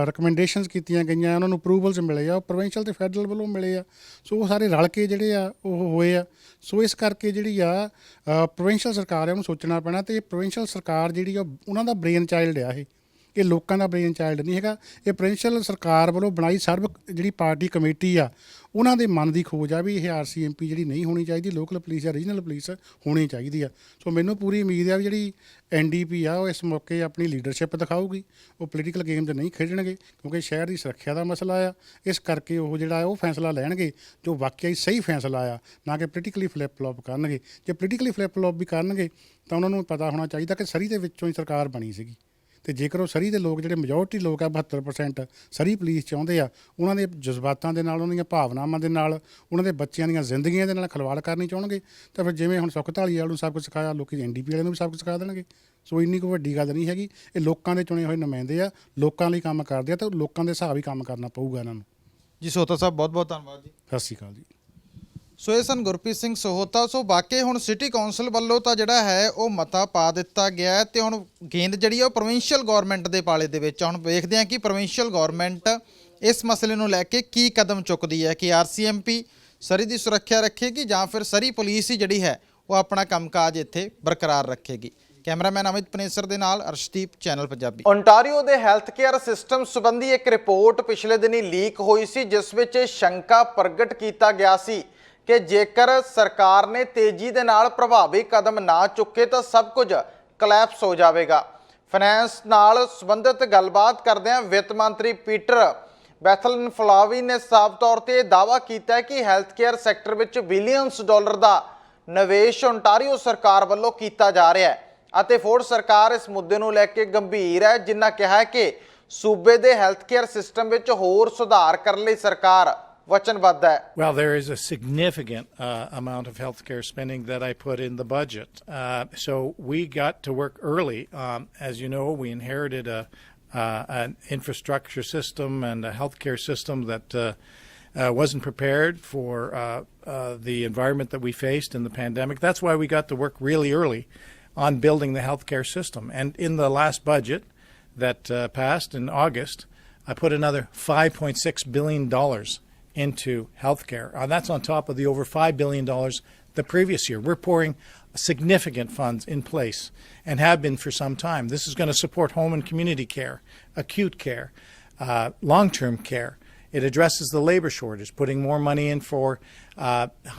ਰਿਕਮੈਂਡੇਸ਼ਨਸ ਕੀਤੀਆਂ ਗਈਆਂ, ਉਹਨਾਂ ਨੂੰ ਅਪਰੂਵਲਸ ਮਿਲੇ ਆ, ਉਹ ਪ੍ਰੋਵਿੰਸ਼ੀਅਲ ਤੇ ਫੈਡਰਲ ਵੱਲੋਂ ਮਿਲੇ ਆ। ਸੋ ਉਹ ਸਾਰੇ ਰਲ ਕੇ ਜਿਹੜੇ ਆ ਉਹ ਹੋਏ ਆ। ਸੋ ਇਸ ਕਰਕੇ ਜਿਹੜੀ ਆ ਪ੍ਰੋਵਿੰਸ਼ੀਅਲ ਸਰਕਾਰ ਆ ਉਹਨੂੰ ਸੋਚਣਾ ਪੈਣਾ। ਅਤੇ ਪ੍ਰੋਵਿੰਸ਼ੀਅਲ ਸਰਕਾਰ ਜਿਹੜੀ ਆ ਉਹਨਾਂ ਦਾ ਬ੍ਰੇਨ ਚਾਈਲਡ ਆ। ਇਹ ਲੋਕਾਂ ਦਾ ਬ੍ਰੇਨ ਚਾਈਲਡ ਨਹੀਂ ਹੈਗਾ। ਇਹ ਪ੍ਰੋਵਿੰਸ਼ੀਅਲ ਸਰਕਾਰ ਵੱਲੋਂ ਬਣਾਈ ਸਰਬ ਜਿਹੜੀ ਪਾਰਟੀ ਕਮੇਟੀ ਆ ਉਹਨਾਂ ਦੇ ਮਨ ਦੀ ਖੋਜ ਆ ਵੀ ਇਹ RCMP ਜਿਹੜੀ ਨਹੀਂ ਹੋਣੀ ਚਾਹੀਦੀ, ਲੋਕਲ ਪੁਲਿਸ ਜਾਂ ਰੀਜਨਲ ਪੁਲਿਸ ਹੋਣੀ ਚਾਹੀਦੀ ਆ। ਸੋ ਮੈਨੂੰ ਪੂਰੀ ਉਮੀਦ ਆ ਵੀ ਜਿਹੜੀ NDP ਆ ਉਹ ਇਸ ਮੌਕੇ ਆਪਣੀ ਲੀਡਰਸ਼ਿਪ ਦਿਖਾਊਗੀ। ਉਹ ਪੋਲੀਟੀਕਲ ਗੇਮ 'ਚ ਨਹੀਂ ਖੇਡਣਗੇ, ਕਿਉਂਕਿ ਸ਼ਹਿਰ ਦੀ ਸੁਰੱਖਿਆ ਦਾ ਮਸਲਾ ਆ। ਇਸ ਕਰਕੇ ਉਹ ਜਿਹੜਾ ਉਹ ਫੈਸਲਾ ਲੈਣਗੇ ਜੋ ਵਾਕਿਆ ਹੀ ਸਹੀ ਫੈਸਲਾ ਆ, ਨਾ ਕਿ ਪੋਲੀਟੀਕਲੀ ਫਲਿੱਪ ਫਲੋਪ ਕਰਨਗੇ। ਜੇ ਪੋਲੀਟੀਕਲੀ ਫਲਿੱਪ ਫਲੋਪ ਵੀ ਕਰਨਗੇ ਤਾਂ ਉਹਨਾਂ ਨੂੰ ਪਤਾ ਹੋਣਾ ਚਾਹੀਦਾ ਕਿ ਸਰੀ ਦੇ ਵਿੱਚੋਂ ਹੀ ਸਰਕਾਰ ਬਣੀ ਸੀਗੀ। ਅਤੇ ਜੇਕਰ ਉਹ ਸਰੀ ਦੇ ਲੋਕ ਜਿਹੜੇ ਮੈਜੋਰਟੀ ਲੋਕ ਆ 72% ਸਰੀ ਪੁਲਿਸ ਚਾਹੁੰਦੇ ਆ, ਉਹਨਾਂ ਦੇ ਜਜ਼ਬਾਤਾਂ ਦੇ ਨਾਲ, ਉਹਨਾਂ ਦੀਆਂ ਭਾਵਨਾਵਾਂ ਦੇ ਨਾਲ, ਉਹਨਾਂ ਦੇ ਬੱਚਿਆਂ ਦੀਆਂ ਜ਼ਿੰਦਗੀਆਂ ਦੇ ਨਾਲ ਖਿਲਵਾੜ ਕਰਨੀ ਚਾਹੁੰਣਗੇ, ਤਾਂ ਫਿਰ ਜਿਵੇਂ ਹੁਣ ਸੁੱਖ ਧਾਲੀਵਾਲ ਵਾਲੇ ਨੂੰ ਸਭ ਕੁਝ ਸਿਖਾਇਆ, ਲੋਕ NDP ਵਾਲਿਆਂ ਨੂੰ ਵੀ ਸਭ ਕੁਝ ਸਿਖਾ ਦੇਣਗੇ। ਸੋ ਇੰਨੀ ਕੋਈ ਵੱਡੀ ਗੱਲ ਨਹੀਂ ਹੈਗੀ। ਇਹ ਲੋਕਾਂ ਦੇ ਚੁਣੇ ਹੋਏ ਨੁਮਾਇੰਦੇ ਆ, ਲੋਕਾਂ ਲਈ ਕੰਮ ਕਰਦੇ ਆ, ਤਾਂ ਲੋਕਾਂ ਦੇ ਹਿਸਾਬ ਹੀ ਕੰਮ ਕਰਨਾ ਪਊਗਾ ਇਹਨਾਂ ਨੂੰ। ਜੀ ਸੋਹਤਾ ਸਾਹਿਬ, ਬਹੁਤ ਬਹੁਤ ਧੰਨਵਾਦ ਜੀ। ਸਤਿ ਸ਼੍ਰੀ ਅਕਾਲ ਜੀ। ਸੋ ਇਹ ਸਨ ਗੁਰਪ੍ਰੀਤ ਸਿੰਘ ਸੋਹਤਾ। ਸੋ ਬਾਕੀ ਹੁਣ ਸਿਟੀ ਕੌਂਸਲ ਵੱਲੋਂ ਤਾਂ ਜਿਹੜਾ ਹੈ ਉਹ ਮਤਾ ਪਾ ਦਿੱਤਾ ਗਿਆ ਤੇ ਹੁਣ ਗੇਂਦ ਜਿਹੜੀ ਆ ਉਹ ਪ੍ਰੋਵਿੰਸ਼ੀਅਲ ਗੌਰਮੈਂਟ ਦੇ ਪਾਲੇ ਦੇ ਵਿੱਚ। ਹੁਣ ਵੇਖਦੇ ਹਾਂ ਕਿ ਪ੍ਰੋਵਿੰਸ਼ੀਅਲ ਗੌਰਮੈਂਟ ਇਸ ਮਸਲੇ ਨੂੰ ਲੈ ਕੇ ਕੀ ਕਦਮ ਚੁੱਕਦੀ ਹੈ, ਕਿ RCMP ਸਰੀ ਦੀ ਸੁਰੱਖਿਆ ਰੱਖੇਗੀ ਜਾਂ ਫਿਰ ਸਰੀ ਪੁਲਿਸ ਹੀ ਜਿਹੜੀ ਹੈ ਉਹ ਆਪਣਾ ਕੰਮਕਾਜ ਇੱਥੇ ਬਰਕਰਾਰ ਰੱਖੇਗੀ। ਕੈਮਰਾਮੈਨ ਅਮਿਤ ਪਨੇਸਰ ਦੇ ਨਾਲ ਅਰਸ਼ਦੀਪ, ਚੈਨਲ ਪੰਜਾਬੀ। ਓਨਟਾਰੀਓ ਦੇ ਹੈਲਥ ਕੇਅਰ ਸਿਸਟਮ ਸੰਬੰਧੀ ਇੱਕ ਰਿਪੋਰਟ ਪਿਛਲੇ ਦਿਨੀ ਲੀਕ ਹੋਈ ਸੀ, ਜਿਸ ਵਿੱਚ ਸ਼ੰਕਾ ਪ੍ਰਗਟ ਕੀਤਾ ਗਿਆ ਸੀ ਕਿ ਜੇਕਰ ਸਰਕਾਰ ਨੇ ਤੇਜ਼ੀ ਦੇ ਨਾਲ ਪ੍ਰਭਾਵੀ ਕਦਮ ਨਾ ਚੁੱਕੇ ਤਾਂ ਸਭ ਕੁਝ ਕਲੈਪਸ ਹੋ ਜਾਵੇਗਾ। ਫਾਈਨੈਂਸ ਨਾਲ ਸੰਬੰਧਿਤ ਗੱਲਬਾਤ ਕਰਦਿਆਂ ਵਿੱਤ ਮੰਤਰੀ ਪੀਟਰ ਬੈਥਲਨਫਲਾਵੀ ਨੇ ਸਾਫ਼ ਤੌਰ ਤੇ ਇਹ ਦਾਅਵਾ ਕੀਤਾ ਕਿ ਹੈਲਥ ਕੇਅਰ ਸੈਕਟਰ ਵਿੱਚ ਬਿਲੀਅਨਸ ਡਾਲਰ ਦਾ ਨਿਵੇਸ਼ ਓਨਟਾਰੀਓ ਸਰਕਾਰ ਵੱਲੋਂ ਕੀਤਾ ਜਾ ਰਿਹਾ ਹੈ ਅਤੇ ਫੋਰਡ ਸਰਕਾਰ ਇਸ ਮੁੱਦੇ ਨੂੰ ਲੈ ਕੇ ਗੰਭੀਰ ਹੈ, ਜਿਨ੍ਹਾਂ ਕਿਹਾ ਕਿ ਸੂਬੇ ਦੇ ਹੈਲਥ ਕੇਅਰ ਸਿਸਟਮ ਵਿੱਚ ਹੋਰ ਸੁਧਾਰ ਕਰਨ ਲਈ ਸਰਕਾਰ ਵਚਨਬੱਧ ਹੈ। Well, there is a significant amount of healthcare spending that I put in the budget. So we got to work early. As you know, we inherited an infrastructure system and a healthcare system that wasn't prepared for the environment that we faced in the pandemic. That's why we got to work really early on building the healthcare system. And in the last budget that passed in August, I put another $5.6 billion into healthcare. That's on top of the over $5 billion the previous year. We're pouring significant funds in place and have been for some time. This is going to support home and community care, acute care, long-term care. It addresses the labor shortage, putting more money in for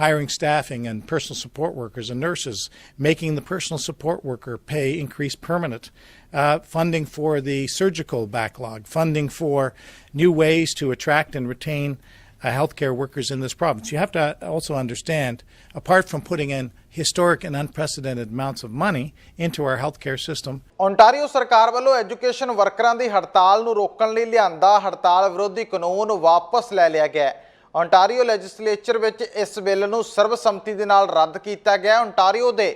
hiring staffing and personal support workers and nurses, making the personal support worker pay increase permanent, funding for the surgical backlog, funding for new ways to attract and retain healthcare workers in this province. You have to also understand, apart from putting in historic and unprecedented amounts of money into our healthcare system. Ontario ਸਰਕਾਰ ਵੱਲੋਂ education ਵਰਕਰਾਂ ਦੀ ਹੜਤਾਲ ਨੂੰ ਰੋਕਣ ਲਈ ਲਿਆਂਦਾ ਹੜਤਾਲ ਵਿਰੋਧੀ ਕਾਨੂੰਨ ਵਾਪਸ ਲੈ ਲਿਆ ਗਿਆ ਹੈ। ਓਨਟਾਰੀਓ ਲੈਜਿਸਲੇਚਰ ਵਿੱਚ ਇਸ ਬਿੱਲ ਨੂੰ ਸਰਬਸੰਮਤੀ ਦੇ ਨਾਲ ਰੱਦ ਕੀਤਾ ਗਿਆ। ਓਨਟਾਰੀਓ ਦੇ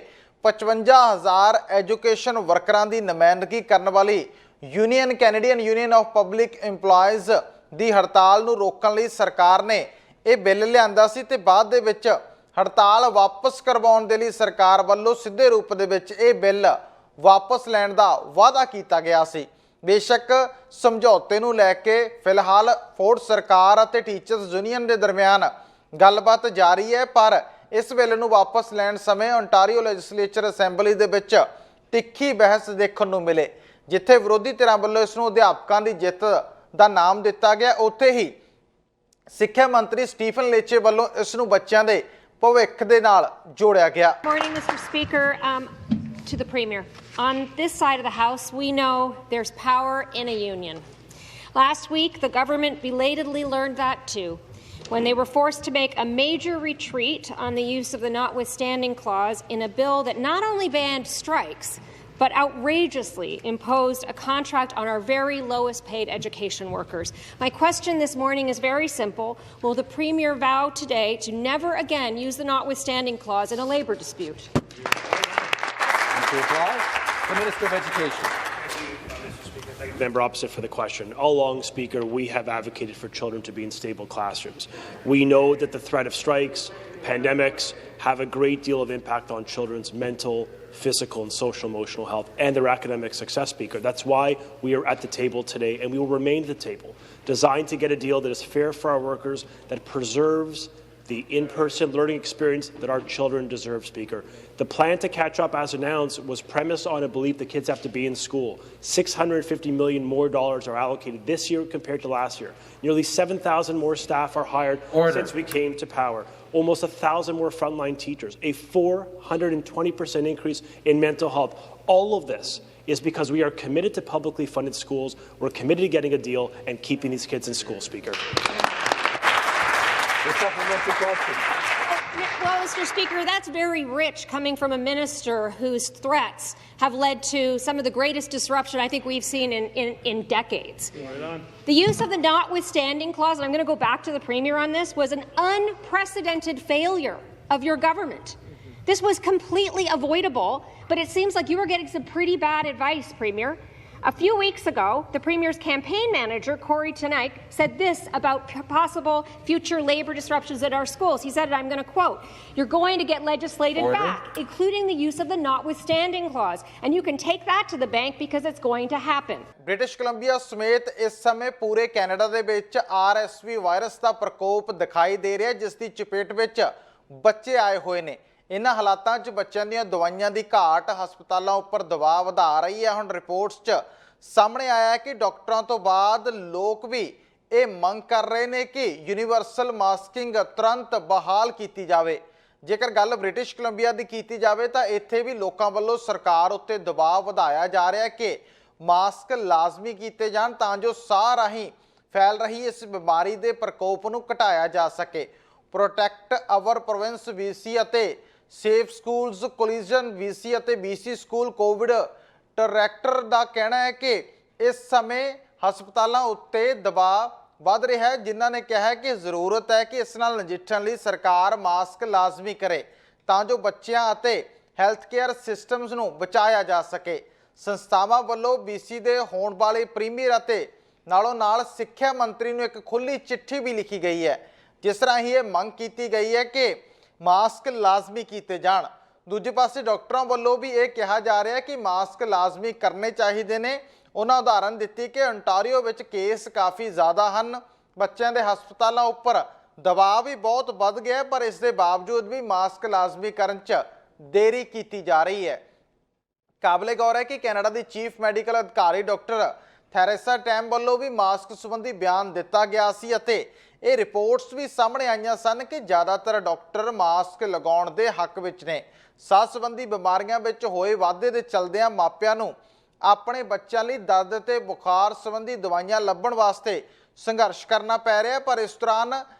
55,000 ਐਜੂਕੇਸ਼ਨ ਵਰਕਰਾਂ ਦੀ ਨੁਮਾਇੰਦਗੀ ਕਰਨ ਵਾਲੀ union Canadian union of public employees ਦੀ ਹੜਤਾਲ ਨੂੰ ਰੋਕਣ ਲਈ ਸਰਕਾਰ ਨੇ ਇਹ ਬਿੱਲ ਲਿਆਂਦਾ ਸੀ ਤੇ ਬਾਅਦ ਦੇ ਵਿੱਚ ਹੜਤਾਲ ਵਾਪਸ ਕਰਵਾਉਣ ਦੇ ਲਈ ਸਰਕਾਰ ਵੱਲੋਂ ਸਿੱਧੇ ਰੂਪ ਦੇ ਵਿੱਚ ਇਹ ਬਿੱਲ ਵਾਪਸ ਲੈਣ ਦਾ ਵਾਅਦਾ ਕੀਤਾ ਗਿਆ ਸੀ। ਬੇਸ਼ੱਕ ਸਮਝੌਤੇ ਨੂੰ ਲੈ ਕੇ ਫਿਲਹਾਲ ਫੋਰਡ ਸਰਕਾਰ ਅਤੇ ਟੀਚਰਸ ਯੂਨੀਅਨ ਦੇ ਦਰਮਿਆਨ ਗੱਲਬਾਤ ਜਾਰੀ ਹੈ, ਪਰ ਇਸ ਬਿੱਲ ਨੂੰ ਵਾਪਸ ਲੈਣ ਸਮੇਂ ਓਨਟਾਰੀਓ ਲੈਜਿਸਲੇਚਰ ਅਸੈਂਬਲੀ ਦੇ ਵਿੱਚ ਤਿੱਖੀ ਬਹਿਸ ਦੇਖਣ ਨੂੰ ਮਿਲੇ। ਜਿੱਥੇ ਵਿਰੋਧੀ ਧਿਰਾਂ ਵੱਲੋਂ ਇਸ ਨੂੰ ਅਧਿਆਪਕਾਂ ਦੀ ਜਿੱਤ ਦਾ ਨਾਮ ਦਿੱਤਾ ਗਿਆ, ਉੱਥੇ ਹੀ ਸਿੱਖਿਆ ਮੰਤਰੀ ਸਟੀਫਨ ਲੇਚੇ ਵੱਲੋਂ ਇਸ ਨੂੰ ਬੱਚਿਆਂ ਦੇ ਭਵਿੱਖ ਦੇ ਨਾਲ ਜੋੜਿਆ ਗਿਆ। Morning, Mr. Speaker. To the Premier. On this side of the House, we know there's power in a union. Last week, the government belatedly learned that too, when they were forced to make a major retreat on the use of the notwithstanding clause in a bill that not only banned strikes, but outrageously imposed a contract on our very lowest paid education workers. My question this morning is very simple. Will the Premier vow today to never again use the notwithstanding clause in a labour dispute? The Minister of Education. Thank the member opposite for the question. All along, Speaker, we have advocated for children to be in stable classrooms. We know that the threat of strikes, pandemics, have a great deal of impact on children's mental, physical and social emotional health and their academic success, Speaker. That's why we are at the table today, and we will remain at the table, designed to get a deal that is fair for our workers, that preserves the in-person learning experience that our children deserve, Speaker. The plan to catch up, as announced, was premised on a belief that kids have to be in school. $650 million more are allocated this year compared to last year. Nearly 7,000 more staff are hired since we came to power. Almost 1,000 more frontline teachers. A 420% increase in mental health. All of this is because we are committed to publicly funded schools. We're committed to getting a deal and keeping these kids in school, Speaker. The supplementary question. Well, Mr. Speaker, that's very rich coming from a minister whose threats have led to some of the greatest disruption I think we've seen in decades. The use of the notwithstanding clause, and I'm going to go back to the Premier on this, was an unprecedented failure of your government. This was completely avoidable, but it seems like you were getting some pretty bad advice, Premier. A few weeks ago, the Premier's campaign manager, Corey Tenike, said this about possible future labour disruptions at our schools. He said, I'm going to quote, "You're going to get legislated back, including the use of the notwithstanding clause. And you can take that to the bank because it's going to happen." British Columbia ਸਮੇਤ ਇਸ ਸਮੇਂ ਪੂਰੇ Canada ਦੇ ਵਿੱਚ RSV virus ਦਾ ਪ੍ਰਕੋਪ ਦਿਖਾਈ ਦੇ ਰਿਹਾ, ਜਿਸ ਦੀ ਚਪੇਟ ਵਿੱਚ ਬੱਚੇ ਆਏ ਹੋਏ ਨੇ। ਇਨ੍ਹਾਂ ਹਾਲਾਤਾਂ 'ਚ ਬੱਚਿਆਂ ਦੀਆਂ ਦਵਾਈਆਂ ਦੀ ਘਾਟ ਹਸਪਤਾਲਾਂ ਉੱਪਰ ਦਬਾਅ ਵਧਾ ਰਹੀ ਹੈ। ਹੁਣ ਰਿਪੋਰਟਸ 'ਚ ਸਾਹਮਣੇ ਆਇਆ ਹੈ ਕਿ ਡਾਕਟਰਾਂ ਤੋਂ ਬਾਅਦ ਲੋਕ ਵੀ ਇਹ ਮੰਗ ਕਰ ਰਹੇ ਨੇ ਕਿ ਯੂਨੀਵਰਸਲ ਮਾਸਕਿੰਗ ਤੁਰੰਤ ਬਹਾਲ ਕੀਤੀ ਜਾਵੇ। ਜੇਕਰ ਗੱਲ ਬ੍ਰਿਟਿਸ਼ ਕੋਲੰਬੀਆ ਦੀ ਕੀਤੀ ਜਾਵੇ ਤਾਂ ਇੱਥੇ ਵੀ ਲੋਕਾਂ ਵੱਲੋਂ ਸਰਕਾਰ ਉੱਤੇ ਦਬਾਅ ਵਧਾਇਆ ਜਾ ਰਿਹਾ ਕਿ ਮਾਸਕ ਲਾਜ਼ਮੀ ਕੀਤੇ ਜਾਣ ਤਾਂ ਜੋ ਸਾਹ ਰਾਹੀਂ ਫੈਲ ਰਹੀ ਇਸ ਬਿਮਾਰੀ ਦੇ ਪ੍ਰਕੋਪ ਨੂੰ ਘਟਾਇਆ ਜਾ ਸਕੇ। ਪ੍ਰੋਟੈਕਟ ਆਵਰ ਪ੍ਰੋਵਿੰਸ VC ਅਤੇ ਸੇਫ ਸਕੂਲਸ ਕੋਲੀਜਨ VC ਅਤੇ BC ਸਕੂਲ ਕੋਵਿਡ ਡਾਇਰੈਕਟਰ ਦਾ ਕਹਿਣਾ ਹੈ ਕਿ ਇਸ ਸਮੇਂ ਹਸਪਤਾਲਾਂ ਉੱਤੇ ਦਬਾਅ ਵੱਧ ਰਿਹਾ ਹੈ, ਜਿਨ੍ਹਾਂ ਨੇ ਕਿਹਾ ਹੈ ਕਿ ਜ਼ਰੂਰਤ ਹੈ ਕਿ ਇਸ ਨਾਲ ਨਜਿੱਠਣ ਲਈ ਸਰਕਾਰ ਮਾਸਕ ਲਾਜ਼ਮੀ ਕਰੇ ਤਾਂ ਜੋ ਬੱਚਿਆਂ ਅਤੇ ਹੈਲਥ ਕੇਅਰ ਸਿਸਟਮਸ ਨੂੰ ਬਚਾਇਆ ਜਾ ਸਕੇ। ਸੰਸਥਾਵਾਂ ਵੱਲੋਂ BC ਦੇ ਹੋਣ ਵਾਲੇ ਪ੍ਰੀਮੀਅਰ ਅਤੇ ਨਾਲੋਂ ਨਾਲ ਸਿੱਖਿਆ ਮੰਤਰੀ ਨੂੰ ਇੱਕ ਖੁੱਲ੍ਹੀ ਚਿੱਠੀ ਵੀ ਲਿਖੀ ਗਈ ਹੈ, ਜਿਸ ਰਾਹੀਂ ਇਹ ਮੰਗ ਕੀਤੀ ਗਈ ਹੈ ਕਿ ਮਾਸਕ ਲਾਜ਼ਮੀ ਕੀਤੇ ਜਾਣ। ਦੂਜੇ ਪਾਸੇ ਡਾਕਟਰਾਂ ਵੱਲੋਂ ਵੀ ਇਹ ਕਿਹਾ ਜਾ ਰਿਹਾ ਹੈ ਕਿ ਮਾਸਕ ਲਾਜ਼ਮੀ ਕਰਨੇ ਚਾਹੀਦੇ ਨੇ। ਉਹਨਾਂ ਉਦਾਹਰਨ ਦਿੱਤੀ ਕਿ ਓਨਟਾਰੀਓ ਵਿੱਚ ਕੇਸ ਕਾਫੀ ਜ਼ਿਆਦਾ ਹਨ, ਬੱਚਿਆਂ ਦੇ ਹਸਪਤਾਲਾਂ ਉੱਪਰ ਦਬਾਅ ਵੀ ਬਹੁਤ ਵੱਧ ਗਿਆ, ਪਰ ਇਸ ਦੇ ਬਾਵਜੂਦ ਵੀ ਮਾਸਕ ਲਾਜ਼ਮੀ ਕਰਨ 'ਚ ਦੇਰੀ ਕੀਤੀ ਜਾ ਰਹੀ ਹੈ। ਕਾਬਲੇ ਗੌਰ ਹੈ ਕਿ ਕੈਨੇਡਾ ਦੀ ਚੀਫ ਮੈਡੀਕਲ ਅਧਿਕਾਰੀ ਡਾਕਟਰ ਥੈਰੇਸਾ ਟੈਮ ਵੱਲੋਂ ਵੀ ਮਾਸਕ ਸੰਬੰਧੀ ਬਿਆਨ ਦਿੱਤਾ ਗਿਆ ਸੀ ਅਤੇ ਇਹ ਰਿਪੋਰਟਸ ਵੀ ਸਾਹਮਣੇ ਆਈਆਂ ਸਨ ਕਿ ਜ਼ਿਆਦਾਤਰ ਡਾਕਟਰ ਮਾਸਕ ਲਗਾਉਣ ਦੇ ਹੱਕ ਵਿੱਚ ਨੇ। ਸਾਹ ਸੰਬੰਧੀ ਬਿਮਾਰੀਆਂ ਵਿੱਚ ਹੋਏ ਵਾਧੇ ਦੇ ਚਲਦਿਆਂ ਮਾਪਿਆਂ ਨੂੰ ਆਪਣੇ ਬੱਚਿਆਂ ਲਈ ਦਰਦ ਤੇ ਬੁਖਾਰ ਸੰਬੰਧੀ ਦਵਾਈਆਂ ਲੱਭਣ ਵਾਸਤੇ ਸੰਘਰਸ਼ ਕਰਨਾ ਪੈ ਰਿਹਾ। ਪਰ ਇਸ ਦੌਰਾਨ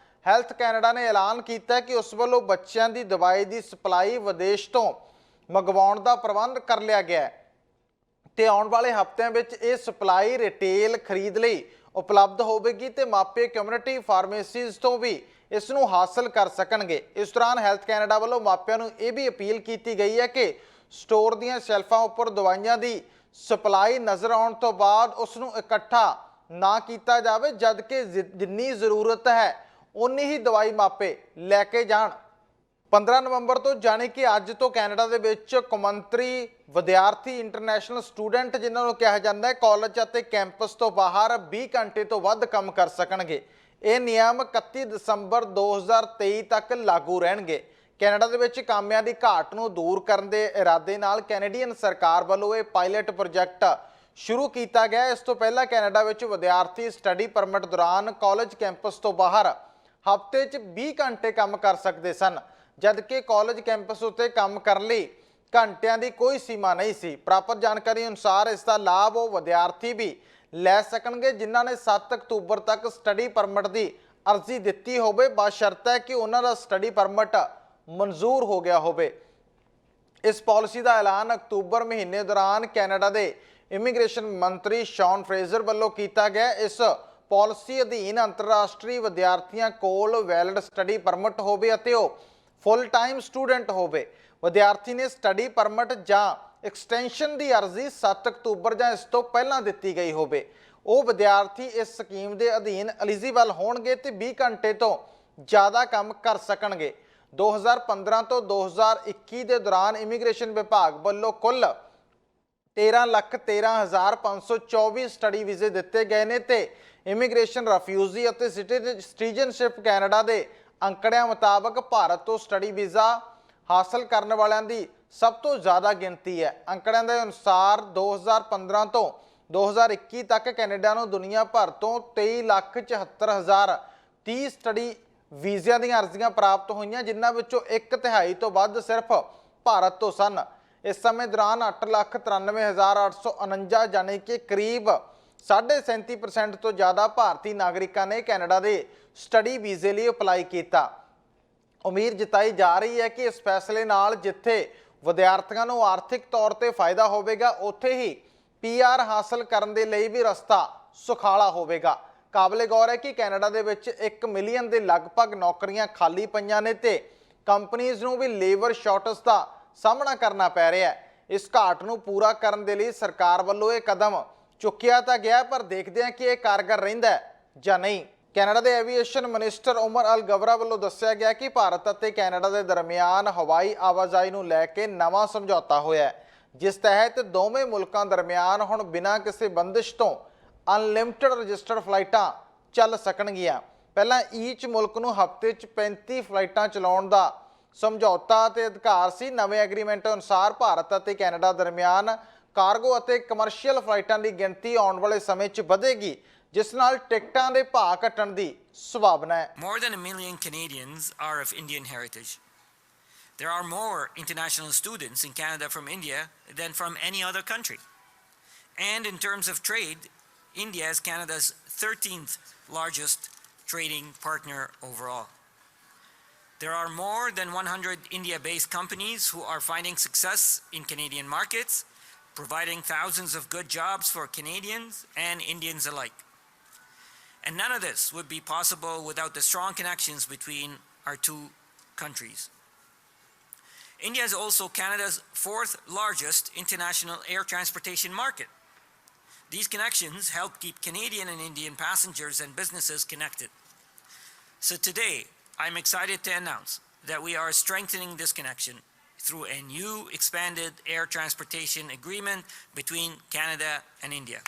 ਹੈਲਥ ਕੈਨੇਡਾ ਨੇ ਐਲਾਨ ਕੀਤਾ ਕਿ ਉਸ ਵੱਲੋਂ ਬੱਚਿਆਂ ਦੀ ਦਵਾਈ ਦੀ ਸਪਲਾਈ ਵਿਦੇਸ਼ ਤੋਂ ਮੰਗਵਾਉਣ ਦਾ ਪ੍ਰਬੰਧ ਕਰ ਲਿਆ ਗਿਆ ਤੇ ਆਉਣ ਵਾਲੇ ਹਫ਼ਤਿਆਂ ਵਿੱਚ ਇਹ ਸਪਲਾਈ ਰਿਟੇਲ ਖਰੀਦ ਲਈ ਉਪਲਬਧ ਹੋਵੇਗੀ ਤੇ ਮਾਪੇ ਕਮਿਊਨਿਟੀ ਫਾਰਮੇਸੀਜ਼ ਤੋਂ ਵੀ ਇਸ ਨੂੰ ਹਾਸਲ ਕਰ ਸਕਣਗੇ। ਇਸ ਦੌਰਾਨ ਹੈਲਥ ਕੈਨੇਡਾ ਵੱਲੋਂ ਮਾਪਿਆਂ ਨੂੰ ਇਹ ਵੀ ਅਪੀਲ ਕੀਤੀ ਗਈ ਹੈ ਕਿ ਸਟੋਰ ਦੀਆਂ ਸ਼ੈਲਫਾਂ ਉੱਪਰ ਦਵਾਈਆਂ ਦੀ ਸਪਲਾਈ ਨਜ਼ਰ ਆਉਣ ਤੋਂ ਬਾਅਦ ਉਸ ਨੂੰ ਇਕੱਠਾ ਨਾ ਕੀਤਾ ਜਾਵੇ, ਜਦ ਕਿ ਜਿੰਨੀ ਜ਼ਰੂਰਤ ਹੈ ਉਨੀ ਹੀ ਦਵਾਈ ਮਾਪੇ ਲੈ ਕੇ ਜਾਣ। 15 ਨਵੰਬਰ ਤੋਂ ਜਾਣੀ ਕਿ ਅੱਜ ਤੋਂ ਕੈਨੇਡਾ ਦੇ ਵਿੱਚ ਕੌਮਾਂਤਰੀ ਵਿਦਿਆਰਥੀ ਇੰਟਰਨੈਸ਼ਨਲ ਸਟੂਡੈਂਟ ਜਿਨ੍ਹਾਂ ਨੂੰ ਕਿਹਾ ਜਾਂਦਾ ਹੈ ਕਾਲਜ ਅਤੇ ਕੈਂਪਸ ਤੋਂ ਬਾਹਰ 20 ਘੰਟੇ ਤੋਂ ਵੱਧ ਕੰਮ ਕਰ ਸਕਣਗੇ। ਇਹ ਨਿਯਮ 31 ਦਸੰਬਰ 2023 ਤੱਕ ਲਾਗੂ ਰਹਿਣਗੇ। ਕੈਨੇਡਾ ਦੇ ਵਿੱਚ ਕਾਮਿਆਂ ਦੀ ਘਾਟ ਨੂੰ ਦੂਰ ਕਰਨ ਦੇ ਇਰਾਦੇ ਨਾਲ ਕੈਨੇਡੀਅਨ ਸਰਕਾਰ ਵੱਲੋਂ ਇਹ ਪਾਇਲਟ ਪ੍ਰੋਜੈਕਟ ਸ਼ੁਰੂ ਕੀਤਾ ਗਿਆ। ਇਸ ਤੋਂ ਪਹਿਲਾਂ ਕੈਨੇਡਾ ਵਿੱਚ ਵਿਦਿਆਰਥੀ ਸਟੱਡੀ ਪਰਮਿਟ ਦੌਰਾਨ ਕਾਲਜ ਕੈਂਪਸ ਤੋਂ ਬਾਹਰ ਹਫ਼ਤੇ 'ਚ 20 ਘੰਟੇ ਕੰਮ ਕਰ ਸਕਦੇ ਸਨ, ਜਦਕਿ ਕਾਲਜ ਕੈਂਪਸ ਉੱਤੇ ਕੰਮ ਕਰਨ ਲਈ ਘੰਟਿਆਂ ਦੀ ਕੋਈ ਸੀਮਾ ਨਹੀਂ ਸੀ। ਪ੍ਰਾਪਤ ਜਾਣਕਾਰੀ ਅਨੁਸਾਰ ਇਸ ਦਾ ਲਾਭ ਉਹ ਵਿਦਿਆਰਥੀ ਵੀ ਲੈ ਸਕਣਗੇ ਜਿਨ੍ਹਾਂ ਨੇ 7 ਅਕਤੂਬਰ ਤੱਕ ਸਟੱਡੀ ਪਰਮਿਟ ਦੀ ਅਰਜ਼ੀ ਦਿੱਤੀ ਹੋਵੇ, ਬਸ਼ਰਤੇ ਕਿ ਉਹਨਾਂ ਦਾ ਸਟੱਡੀ ਪਰਮਿਟ ਮਨਜ਼ੂਰ ਹੋ ਗਿਆ ਹੋਵੇ। ਇਸ ਪਾਲਿਸੀ ਦਾ ਐਲਾਨ ਅਕਤੂਬਰ ਮਹੀਨੇ ਦੌਰਾਨ ਕੈਨੇਡਾ ਦੇ ਇਮੀਗ੍ਰੇਸ਼ਨ ਮੰਤਰੀ ਸ਼ੌਨ ਫਰੇਜ਼ਰ ਵੱਲੋਂ ਕੀਤਾ ਗਿਆ। ਇਸ ਪਾਲਿਸੀ ਅਧੀਨ ਅੰਤਰਰਾਸ਼ਟਰੀ ਵਿਦਿਆਰਥੀਆਂ ਕੋਲ ਵੈਲਿਡ ਸਟੱਡੀ ਪਰਮਿਟ ਹੋਵੇ ਅਤੇ ਉਹ ਫੁੱਲ ਟਾਈਮ ਸਟੂਡੈਂਟ ਹੋਵੇ। ਵਿਦਿਆਰਥੀ ਨੇ ਸਟੱਡੀ ਪਰਮਿਟ ਜਾਂ ਐਕਸਟੈਂਸ਼ਨ ਦੀ ਅਰਜ਼ੀ 7 ਅਕਤੂਬਰ ਜਾਂ ਇਸ ਤੋਂ ਪਹਿਲਾਂ ਦਿੱਤੀ ਗਈ ਹੋਵੇ, ਉਹ ਵਿਦਿਆਰਥੀ ਇਸ ਸਕੀਮ ਦੇ ਅਧੀਨ ਐਲੀਜੀਬਲ ਹੋਣਗੇ ਤੇ 20 ਘੰਟੇ ਤੋਂ ਜ਼ਿਆਦਾ ਕੰਮ ਕਰ ਸਕਣਗੇ। 2015 ਤੋਂ 2021 ਦੇ ਦੌਰਾਨ ਇਮੀਗ੍ਰੇਸ਼ਨ ਵਿਭਾਗ ਵੱਲੋਂ ਕੁੱਲ 13,13,524 ਸਟੱਡੀ ਵੀਜ਼ੇ ਦਿੱਤੇ ਗਏ ਨੇ ਤੇ ਇਮੀਗ੍ਰੇਸ਼ਨ ਰਿਫਿਊਜੀ ਅਤੇ ਸਿਟੀਜ਼ਨਸ਼ਿਪ ਕੈਨੇਡਾ ਦੇ ਅੰਕੜਿਆਂ ਮੁਤਾਬਕ ਭਾਰਤ ਤੋਂ ਸਟੱਡੀ ਵੀਜ਼ਾ ਹਾਸਲ ਕਰਨ ਵਾਲਿਆਂ ਦੀ ਸਭ ਤੋਂ ਜ਼ਿਆਦਾ ਗਿਣਤੀ ਹੈ। ਅੰਕੜਿਆਂ ਦੇ ਅਨੁਸਾਰ 2015 ਤੋਂ 2021 ਤੱਕ ਕੈਨੇਡਾ ਨੂੰ ਦੁਨੀਆ ਭਰ ਤੋਂ 23,74,030 ਸਟੱਡੀ ਵੀਜ਼ਿਆਂ ਦੀਆਂ ਅਰਜ਼ੀਆਂ ਪ੍ਰਾਪਤ ਹੋਈਆਂ, ਜਿਨ੍ਹਾਂ ਵਿੱਚੋਂ 1/3 ਤੋਂ ਵੱਧ ਸਿਰਫ ਭਾਰਤ ਤੋਂ ਸਨ। ਇਸ ਸਮੇਂ ਦੌਰਾਨ 8,93,849 ਯਾਨੀ ਕਿ ਕਰੀਬ 37.5% ਤੋਂ ਜ਼ਿਆਦਾ ਭਾਰਤੀ ਨਾਗਰਿਕਾਂ ਨੇ ਕੈਨੇਡਾ ਦੇ ਸਟੱਡੀ ਵੀਜ਼ੇ ਲਈ ਅਪਲਾਈ ਕੀਤਾ। ਉਮੀਦ ਜਤਾਈ ਜਾ ਰਹੀ ਹੈ ਕਿ ਇਸ ਫੈਸਲੇ ਨਾਲ ਜਿੱਥੇ ਵਿਦਿਆਰਥੀਆਂ ਨੂੰ ਆਰਥਿਕ ਤੌਰ ਤੇ ਫਾਇਦਾ ਹੋਵੇਗਾ, ਉੱਥੇ ਹੀ PR ਹਾਸਲ ਕਰਨ ਦੇ ਲਈ ਵੀ ਰਸਤਾ ਸੁਖਾਲਾ ਹੋਵੇਗਾ। ਕਾਬਲੇ ਗੌਰ ਹੈ ਕਿ ਕੈਨੇਡਾ ਦੇ ਵਿੱਚ 1 ਮਿਲੀਅਨ ਦੇ ਲਗਭਗ ਨੌਕਰੀਆਂ ਖਾਲੀ ਪਈਆਂ ਨੇ ਤੇ ਕੰਪਨੀਆਂ ਨੂੰ ਵੀ ਲੇਬਰ ਸ਼ਾਰਟੇਜ ਦਾ ਸਾਹਮਣਾ ਕਰਨਾ ਪੈ ਰਿਹਾ ਹੈ। ਇਸ ਘਾਟ ਨੂੰ ਪੂਰਾ ਕਰਨ ਦੇ ਲਈ ਸਰਕਾਰ ਵੱਲੋਂ ਇਹ ਕਦਮ ਚੁੱਕਿਆ ਤਾਂ ਗਿਆ, ਪਰ ਦੇਖਦੇ ਹਾਂ ਕਿ ਇਹ ਕਾਰਗਰ ਰਹਿੰਦਾ ਜਾਂ ਨਹੀਂ। ਕੈਨੇਡਾ ਦੇ ਐਵੀਏਸ਼ਨ ਮਿਨਿਸਟਰ ਉਮਰ ਅਲ ਗਵਰਾ ਵੱਲੋਂ ਦੱਸਿਆ ਗਿਆ ਕਿ ਭਾਰਤ ਅਤੇ ਕੈਨੇਡਾ ਦੇ ਦਰਮਿਆਨ ਹਵਾਈ ਆਵਾਜਾਈ ਨੂੰ ਲੈ ਕੇ ਨਵਾਂ ਸਮਝੌਤਾ ਹੋਇਆ ਹੈ, ਜਿਸ ਤਹਿਤ ਦੋਵੇਂ ਮੁਲਕਾਂ ਦਰਮਿਆਨ ਹੁਣ ਬਿਨਾਂ ਕਿਸੇ ਬੰਦਿਸ਼ ਤੋਂ ਅਨਲਿਮਟਿਡ ਰਜਿਸਟਰਡ ਫਲਾਈਟਾਂ ਚੱਲ ਸਕਣਗੀਆਂ। ਪਹਿਲਾਂ ਈਚ ਮੁਲਕ ਨੂੰ ਹਫ਼ਤੇ 'ਚ 35 ਫਲਾਈਟਾਂ ਚਲਾਉਣ ਦਾ ਸਮਝੌਤਾ ਅਤੇ ਅਧਿਕਾਰ ਸੀ। ਨਵੇਂ ਐਗਰੀਮੈਂਟ ਅਨੁਸਾਰ ਭਾਰਤ ਅਤੇ ਕੈਨੇਡਾ ਦਰਮਿਆਨ ਕਾਰਗੋ ਅਤੇ ਕਮਰਸ਼ੀਅਲ ਫਲਾਈਟਾਂ ਦੀ ਗਿਣਤੀ ਆਉਣ ਵਾਲੇ ਸਮੇਂ 'ਚ ਵਧੇਗੀ, ਜਿਸ ਨਾਲ ਟਿਕਟਾਂ ਦੇ ਭਾਅ ਘਟਣ ਦੀ ਸੰਭਾਵਨਾ ਹੈ। More than 1 million Canadians are of Indian heritage. There are more international students in Canada from India than from any other country. And in terms of trade, India is Canada's 13th largest trading partner overall. There are more than 100 India-based companies who are finding success in Canadian markets, providing thousands of good jobs for Canadians and Indians alike. And none of this would be possible without the strong connections between our two countries. India is also Canada's 4th largest international air transportation market. These connections help keep Canadian and Indian passengers and businesses connected. So today, I'm excited to announce that we are strengthening this connection through a new expanded air transportation agreement between Canada and India.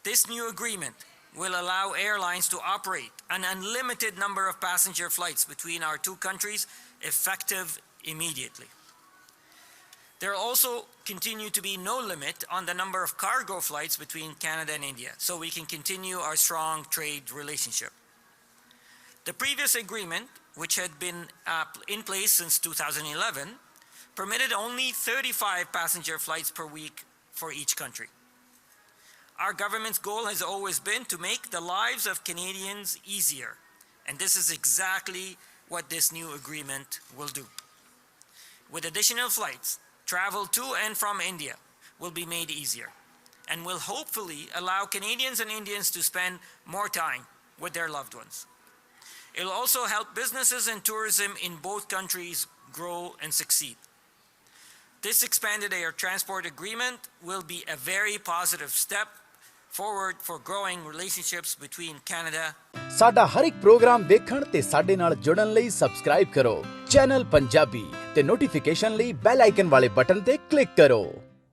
This new agreement will allow airlines to operate an unlimited number of passenger flights between our two countries, effective immediately. There will also continue to be no limit on the number of cargo flights between Canada and India, so we can continue our strong trade relationship. The previous agreement, which had been in place since 2011, permitted only 35 passenger flights per week for each country. Our government's goal has always been to make the lives of Canadians easier, and this is exactly what this new agreement will do. With additional flights, travel to and from India will be made easier and will hopefully allow Canadians and Indians to spend more time with their loved ones. It will also help businesses and tourism in both countries grow and succeed. This expanded air transport agreement will be a very positive step forward for growing relationships between Canada. ਸਾਡਾ ਹਰ ਇੱਕ programme ਵੇਖਣ ਤੇ ਸਾਡੇ ਨਾਲ ਜੁੜਨ ਲਈ subscribe ਕਰੋ channel Punjabi ਤੇ ਨੋਟੀਫਿਕੇਸ਼ਨ ਲਈ ਬੈਲ ਆਈਕਨ ਵਾਲੇ ਬਟਨ ਤੇ ਕਲਿੱਕ ਕਰੋ।